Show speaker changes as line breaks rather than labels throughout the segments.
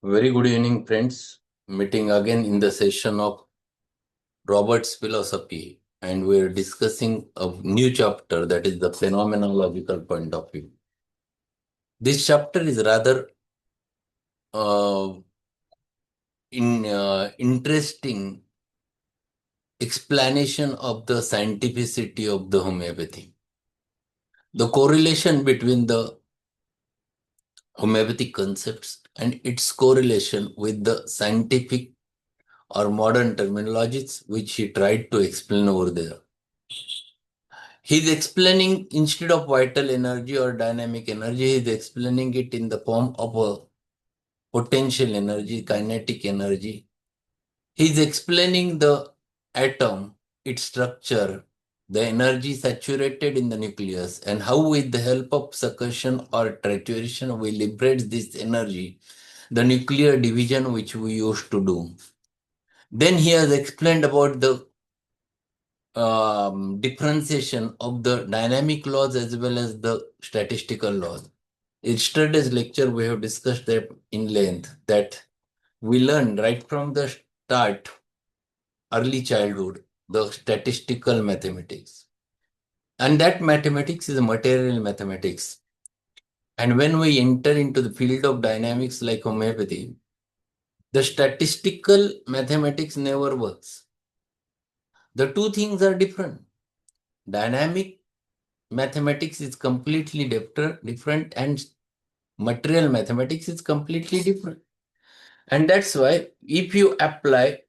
Very good evening, friends. Meeting again in the session of Robert's philosophy, and we're discussing a new chapter, that is the phenomenological point of view. This chapter is rather uh, interesting explanation of the scientificity of the homeopathy. The correlation between the homeopathic concepts and its correlation with the scientific or modern terminologies which he tried to explain over there. He's explaining, instead of vital energy or dynamic energy, he's explaining it in the form of a potential energy, kinetic energy. He's explaining the atom, its structure, the energy saturated in the nucleus, and how with the help of succussion or trituration we liberate this energy, the nuclear division which we used to do. Then he has explained about the differentiation of the dynamic laws as well as the statistical laws. In yesterday's lecture, we have discussed that in length, that we learn right from the start, early childhood, the statistical mathematics. And that mathematics is material mathematics. And when we enter into the field of dynamics like homeopathy, the statistical mathematics never works. The two things are different. Dynamic mathematics is completely different, and material mathematics is completely different. And that's why if you apply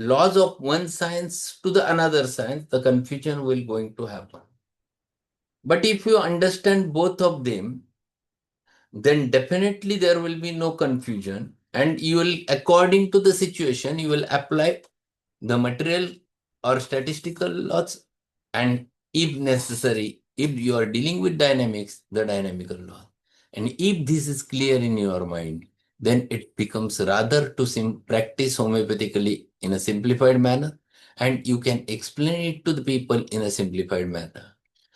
laws of one science to the another science, the confusion will going to happen. But if you understand both of them, then definitely there will be no confusion, and you will, according to the situation, you will apply the material or statistical laws, and if necessary, if you are dealing with dynamics, the dynamical law. And if this is clear in your mind, then it becomes rather to practice homeopathically in a simplified manner, and you can explain it to the people in a simplified manner.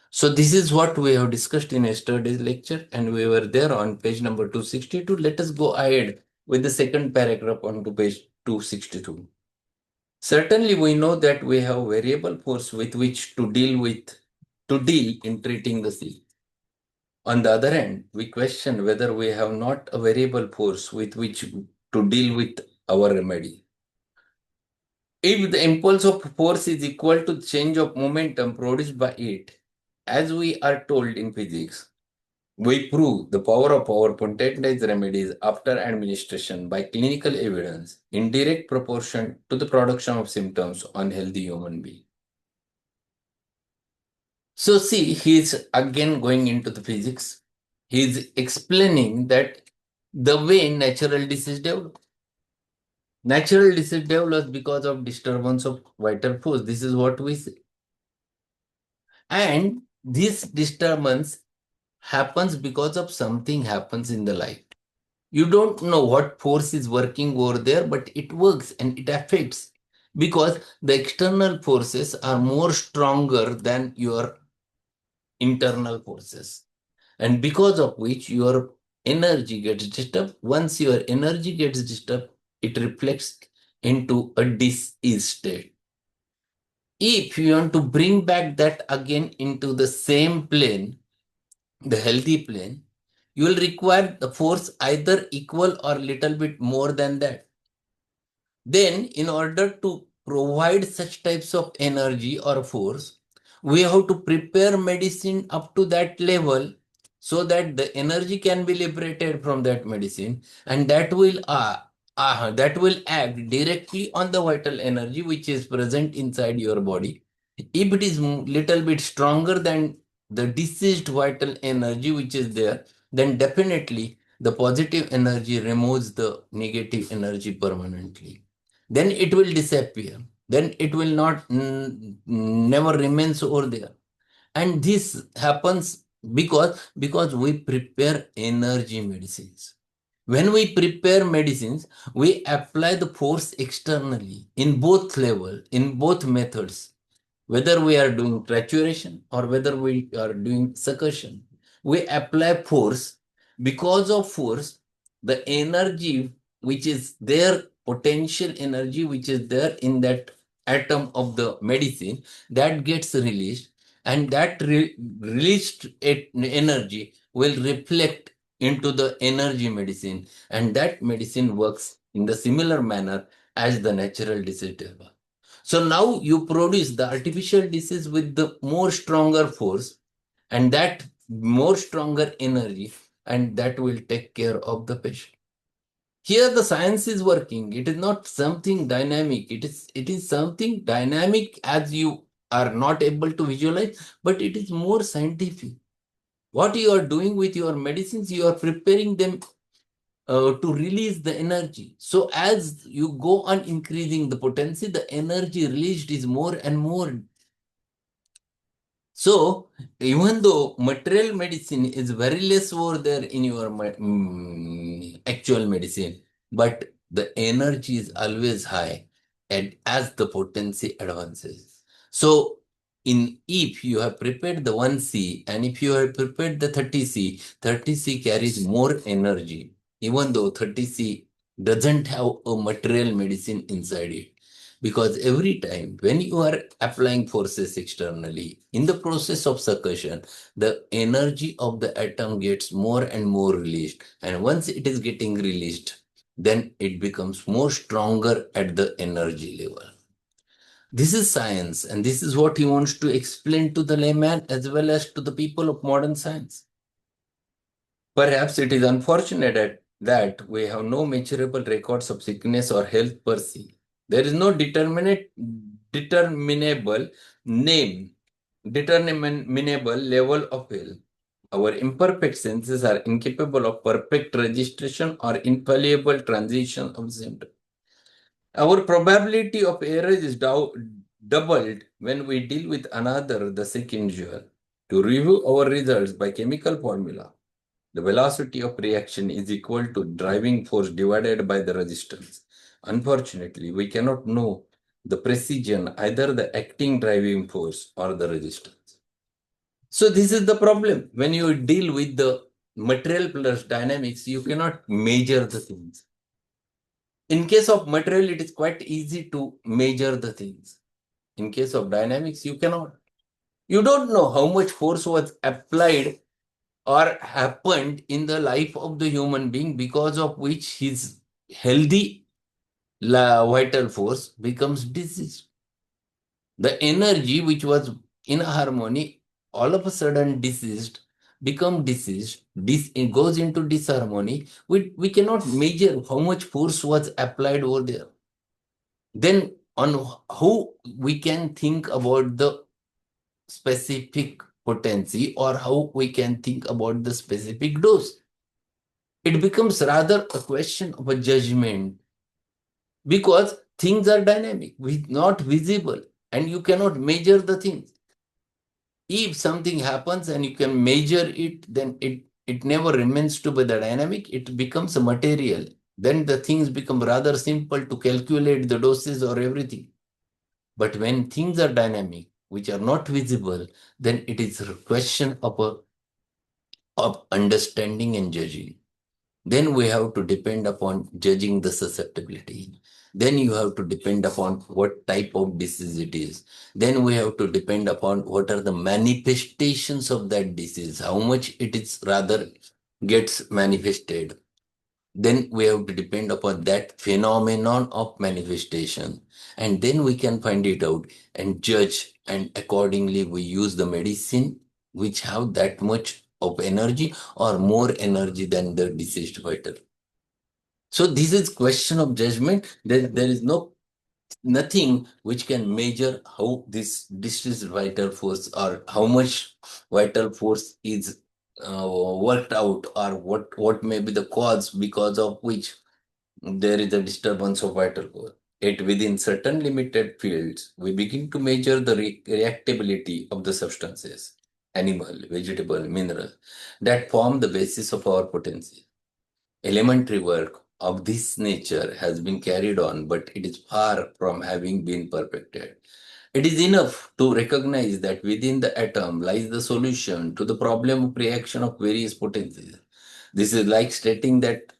So this is what we have discussed in yesterday's lecture, and we were there on page number 262. Let us go ahead with the second paragraph on to page 262. Certainly, we know that we have variable force with which to deal in treating the sea. On the other hand, we question whether we have not a variable force with which to deal with our remedy. If the impulse of force is equal to the change of momentum produced by it, as we are told in physics, we prove the power of our potentized remedies after administration by clinical evidence in direct proportion to the production of symptoms on healthy human beings. So see, he's again going into the physics. He's explaining that the way natural disease develops. Natural disease develops because of disturbance of vital force. This is what we say. And this disturbance happens because of something happens in the life. You don't know what force is working over there, but it works and it affects because the external forces are more stronger than your internal forces. And because of which your energy gets disturbed. Once your energy gets disturbed, it reflects into a disease state. If you want to bring back that again into the same plane, the healthy plane, you will require the force either equal or little bit more than that. Then, in order to provide such types of energy or force, we have to prepare medicine up to that level so that the energy can be liberated from that medicine, and that will act directly on the vital energy which is present inside your body. If it is little bit stronger than the diseased vital energy which is there, then definitely the positive energy removes the negative energy permanently. Then it will disappear. Then it will not never remains over there. And this happens because we prepare energy medicines. When we prepare medicines, we apply the force externally in both level, in both methods, whether we are doing trituration or whether we are doing succussion. We apply force. Because of force, the energy which is their potential energy, which is there in that atom of the medicine, that gets released, and that released energy will reflect into the energy medicine, and that medicine works in the similar manner as the natural disease. So now you produce the artificial disease with the more stronger force and that more stronger energy, and that will take care of the patient. Here the science is working. It is not something dynamic. It is something dynamic as you are not able to visualize, but it is more scientific. What you are doing with your medicines, you are preparing them to release the energy. So as you go on increasing the potency, the energy released is more and more. So even though material medicine is very less over there in your actual medicine, but the energy is always high and as the potency advances. So if you have prepared the 1C and if you have prepared the 30C, 30C carries more energy, even though 30C doesn't have a material medicine inside it. Because every time when you are applying forces externally, in the process of succussion, the energy of the atom gets more and more released. And once it is getting released, then it becomes more stronger at the energy level. This is science, and this is what he wants to explain to the layman as well as to the people of modern science. Perhaps it is unfortunate that we have no measurable records of sickness or health per se. There is no determinable name, determinable level of health. Our imperfect senses are incapable of perfect registration or infallible transition of symptoms. Our probability of error is doubled when we deal with another, the sick individual. To review our results by chemical formula, the velocity of reaction is equal to driving force divided by the resistance. Unfortunately, we cannot know the precision, either the acting driving force or the resistance. So this is the problem. When you deal with the material plus dynamics, you cannot measure the things. In case of material, it is quite easy to measure the things. In case of dynamics, you cannot. You don't know how much force was applied or happened in the life of the human being because of which his healthy vital force becomes diseased. The energy which was in harmony all of a sudden diseased, become diseased, it goes into disharmony. We cannot measure how much force was applied over there. Then on how we can think about the specific potency or how we can think about the specific dose. It becomes rather a question of a judgment because things are dynamic, not visible, and you cannot measure the things. If something happens and you can measure it, then it never remains to be the dynamic, it becomes a material. Then the things become rather simple to calculate the doses or everything. But when things are dynamic, which are not visible, then it is a question of understanding and judging. Then we have to depend upon judging the susceptibility. Then you have to depend upon what type of disease it is. Then we have to depend upon what are the manifestations of that disease, how much it is rather gets manifested. Then we have to depend upon that phenomenon of manifestation. And then we can find it out and judge. And accordingly, we use the medicine which have that much of energy or more energy than the deceased vital. So this is question of judgment. There is nothing which can measure how this deceased vital force or how much vital force is worked out or what may be the cause because of which there is a disturbance of vital force. Yet within certain limited fields, we begin to measure the reactability of the substances, animal, vegetable, mineral, that form the basis of our potency. Elementary work of this nature has been carried on, but it is far from having been perfected. It is enough to recognize that within the atom lies the solution to the problem of reaction of various potencies. This is like stating that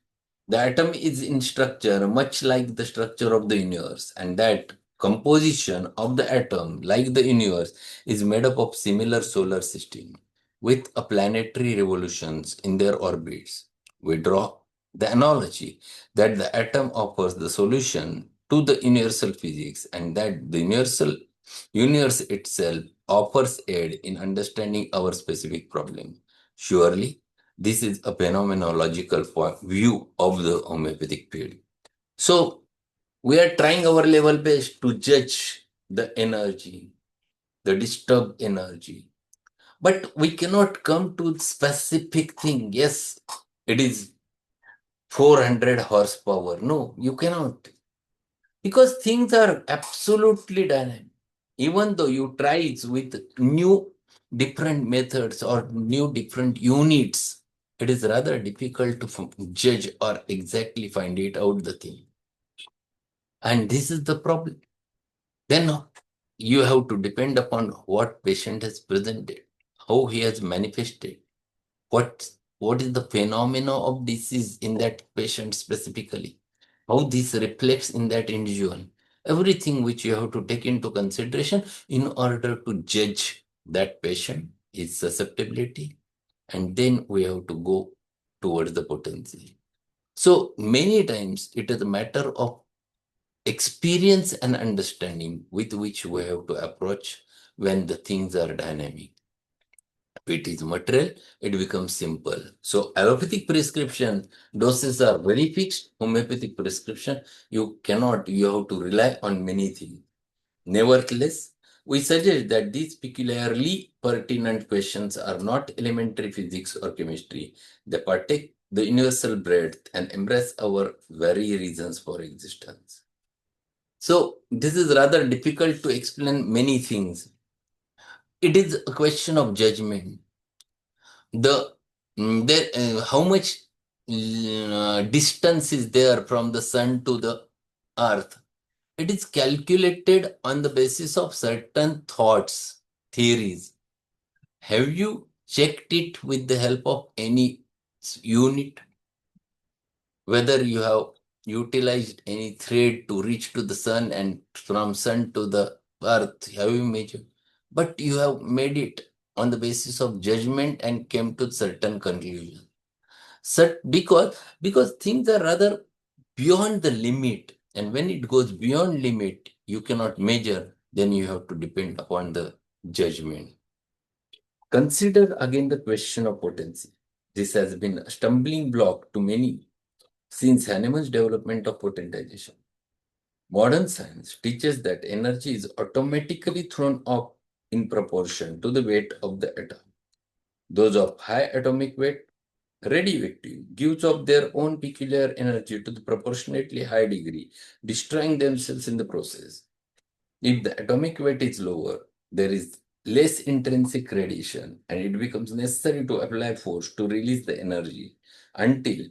The atom is in structure much like the structure of the universe, and that composition of the atom, like the universe, is made up of similar solar system with a planetary revolutions in their orbits. We draw the analogy that the atom offers the solution to the universal physics, and that the universe itself offers aid in understanding our specific problem. Surely, this is a phenomenological view of the homeopathic field. So, we are trying our level best to judge the energy, the disturbed energy. But we cannot come to specific thing. Yes, it is 400 horsepower. No, you cannot. Because things are absolutely dynamic. Even though you try it with new different methods or new different units, it is rather difficult to judge or exactly find it out the thing. And this is the problem. Then you have to depend upon what patient has presented, how he has manifested, what what is the phenomena of disease in that patient specifically, how this reflects in that individual, everything which you have to take into consideration in order to judge that patient, his susceptibility, and then we have to go towards the potency. So many times it is a matter of experience and understanding with which we have to approach when the things are dynamic. If it is material, it becomes simple. So allopathic prescription doses are very fixed. Homeopathic prescription, you have to rely on many things. Nevertheless, we suggest that these peculiarly pertinent questions are not elementary physics or chemistry. They partake the universal breadth and embrace our very reasons for existence. So this is rather difficult to explain many things. It is a question of judgment. How much distance is there from the sun to the earth? It is calculated on the basis of certain thoughts, theories. Have you checked it with the help of any unit? Whether you have utilized any thread to reach to the sun and from sun to the earth, have you measured? But you have made it on the basis of judgment and came to certain conclusion. Because things are rather beyond the limit, and when it goes beyond limit, you cannot measure. Then you have to depend upon the judgment. Consider again the question of potency. This has been a stumbling block to many since Hahnemann's development of potentization. Modern science teaches that energy is automatically thrown up in proportion to the weight of the atom. Those of high atomic weight, radioactive, gives up their own peculiar energy to the proportionately high degree, destroying themselves in the process. If the atomic weight is lower, there is less intrinsic radiation and it becomes necessary to apply force to release the energy until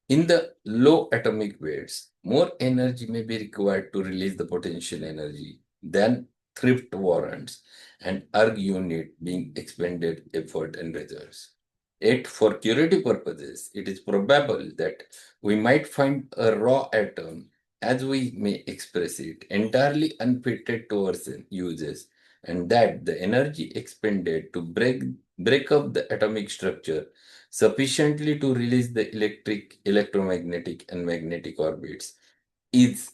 in the low atomic weights, more energy may be required to release the potential energy than thrift warrants and erg unit being expended effort and results. Yet, for curative purposes, it is probable that we might find a raw atom, as we may express it, entirely unfitted towards uses, and that the energy expended to break up the atomic structure sufficiently to release the electric, electromagnetic, and magnetic orbits is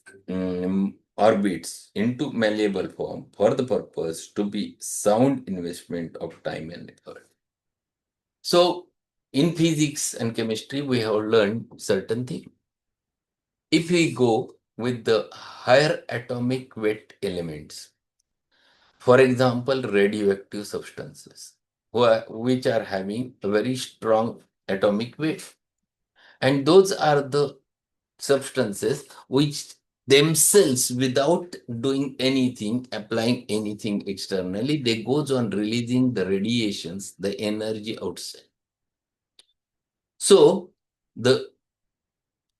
orbits into malleable form for the purpose to be sound investment of time and effort. So, in physics and chemistry, we have learned certain things. If we go with the higher atomic weight elements, for example, radioactive substances, which are having a very strong atomic weight, and those are the substances which themselves, without doing anything, applying anything externally, they goes on releasing the radiations, the energy outside. So the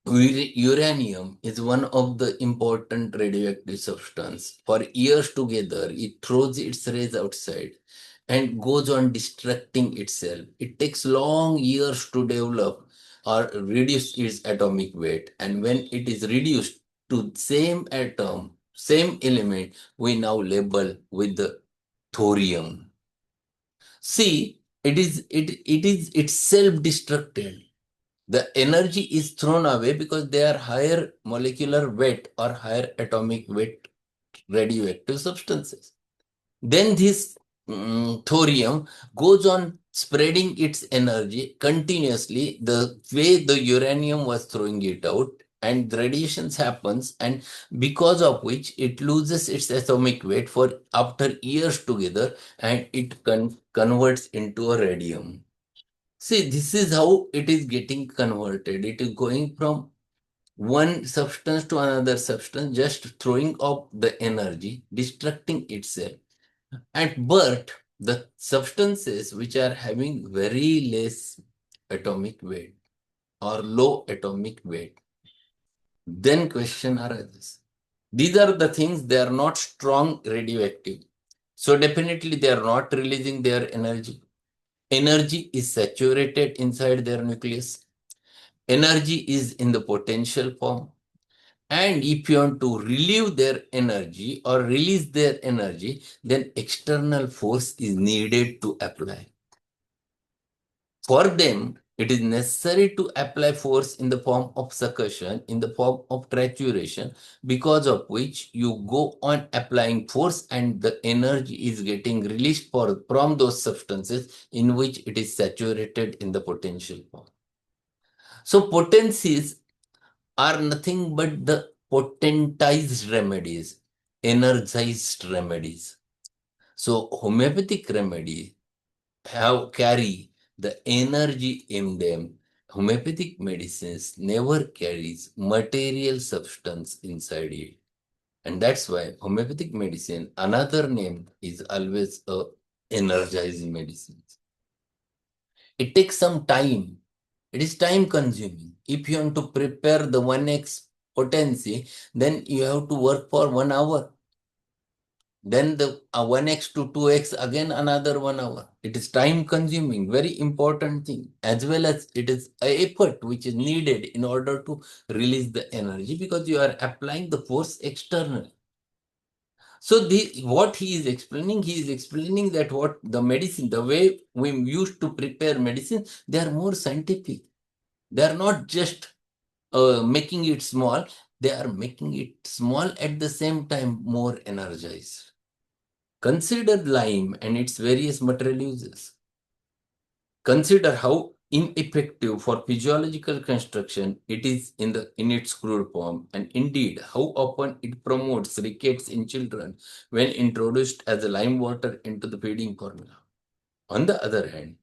uranium is one of the important radioactive substance. For years together, it throws its rays outside and goes on destructing itself. It takes long years to develop, or reduce its atomic weight. And when it is reduced to same atom, same element, we now label with the thorium. See, it's self-destructed. The energy is thrown away because they are higher molecular weight or higher atomic weight radioactive substances. Then this thorium goes on spreading its energy continuously the way the uranium was throwing it out, and the radiations happens, and because of which it loses its atomic weight for after years together, and it converts into a radium. See, this is how it is getting converted. It is going from one substance to another substance, just throwing off the energy, destructing itself. At birth, the substances which are having very less atomic weight or low atomic weight, then question arises. These are the things, they are not strong radioactive. So definitely they are not releasing their energy. Energy is saturated inside their nucleus. Energy is in the potential form. And if you want to relieve their energy or release their energy, then external force is needed to apply. For them, it is necessary to apply force in the form of succussion, in the form of trituration, because of which you go on applying force and the energy is getting released from those substances in which it is saturated in the potential form. So potencies are nothing but the potentized remedies, energized remedies. So homeopathic remedies carry the energy in them. Homeopathic medicines never carries material substance inside it. And that's why homeopathic medicine, another name is always a energized medicine. It takes some time. It is time consuming. If you want to prepare the 1x potency, then you have to work for 1 hour. Then the 1x to 2x, again another 1 hour. It is time consuming, very important thing, as well as it is an effort which is needed in order to release the energy, because you are applying the force externally. So what he is explaining that what the medicine, the way we used to prepare medicine, they are more scientific. They are not just making it small, they are making it small at the same time more energized. Consider lime and its various material uses. Consider how ineffective for physiological construction it is in its crude form, and indeed how often it promotes rickets in children when introduced as a lime water into the feeding formula. On the other hand,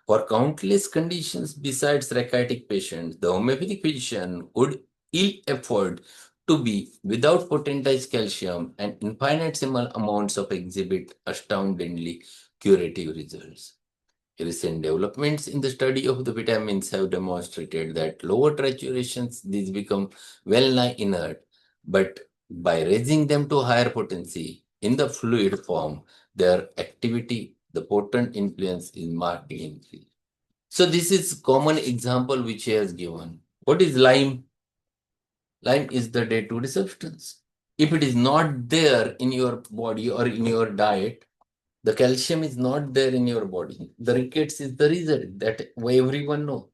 for countless conditions besides rachitic patients, the homeopathic physician would ill afford to be without potentized calcium, and infinitesimal amounts of exhibit astoundingly curative results. Recent developments in the study of the vitamins have demonstrated that lower triturations, these become well nigh inert, but by raising them to higher potency in the fluid form, their activity, the potent influence is markedly increased. So this is common example which he has given. What is lime? Lime is the day-to-day substance. If it is not there in your body or in your diet, the calcium is not there in your body. The rickets is the result that everyone know.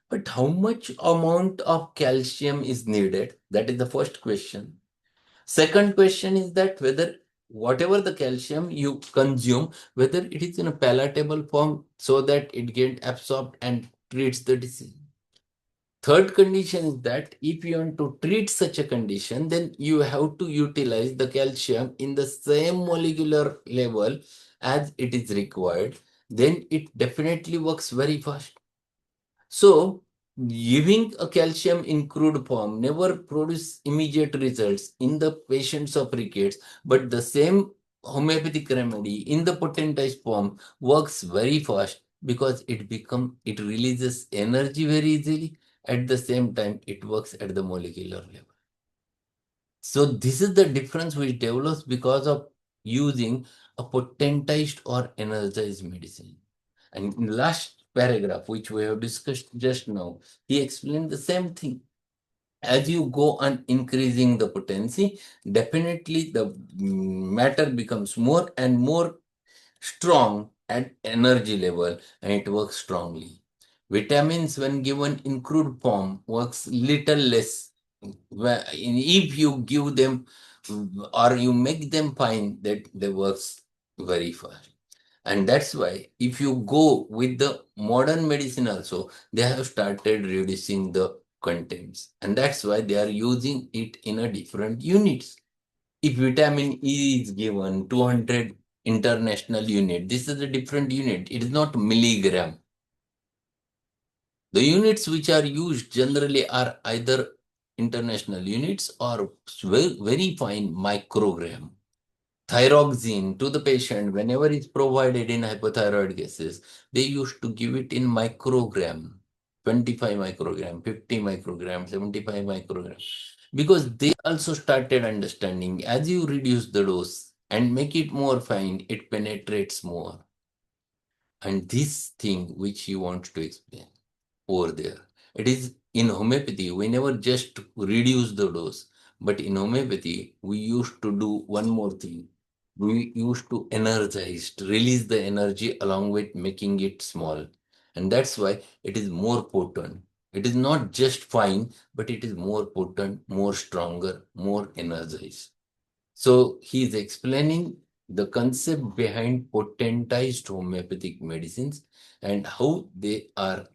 But how much amount of calcium is needed? That is the first question. Second question is that whether whatever the calcium you consume, whether it is in a palatable form so that it gets absorbed and treats the disease. Third condition is that if you want to treat such a condition, then you have to utilize the calcium in the same molecular level as it is required. Then it definitely works very fast. So, giving a calcium in crude form never produce immediate results in the patients of rickets, but the same homeopathic remedy in the potentized form works very fast because it releases energy very easily. At the same time, it works at the molecular level. So this is the difference which develops because of using a potentized or energized medicine. And in last paragraph, which we have discussed just now, he explained the same thing. As you go on increasing the potency, definitely the matter becomes more and more strong at energy level, and it works strongly. Vitamins, when given in crude form, works little less. If you give them or you make them fine, that they works very fast. And that's why if you go with the modern medicine also, they have started reducing the contents. And that's why they are using it in a different units. If vitamin E is given 200 international unit, this is a different unit. It is not milligram. The units which are used generally are either international units or very fine microgram. Thyroxine to the patient, whenever it's provided in hypothyroid cases, they used to give it in microgram, 25 microgram, 50 microgram, 75 microgram, because they also started understanding as you reduce the dose and make it more fine, it penetrates more. And this thing which he wants to explain over there, it is in homeopathy, we never just reduce the dose, but in homeopathy, we used to do one more thing. We used to energize, to release the energy along with making it small. And that's why it is more potent. It is not just fine, but it is more potent, more stronger, more energized. So he is explaining the concept behind potentized homeopathic medicines and how they are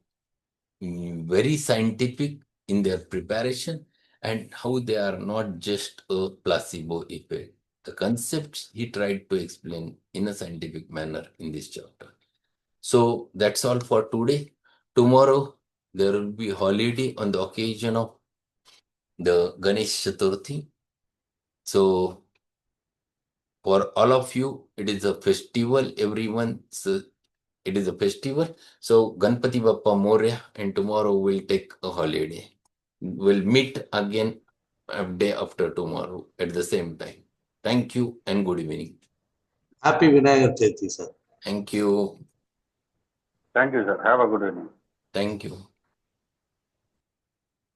very scientific in their preparation and how they are not just a placebo effect. The concepts he tried to explain in a scientific manner in this chapter. So that's all for today. Tomorrow there will be holiday on the occasion of the Ganesh Chaturthi. So for all of you, it is a festival. Everyone, so it is a festival. So Ganpati Bappa Moria, and tomorrow we'll take a holiday. We'll meet again a day after tomorrow at the same time. Thank you and good evening.
Happy Vinayak Chaturthi, sir.
Thank you.
Thank you, sir. Have a good evening.
Thank you.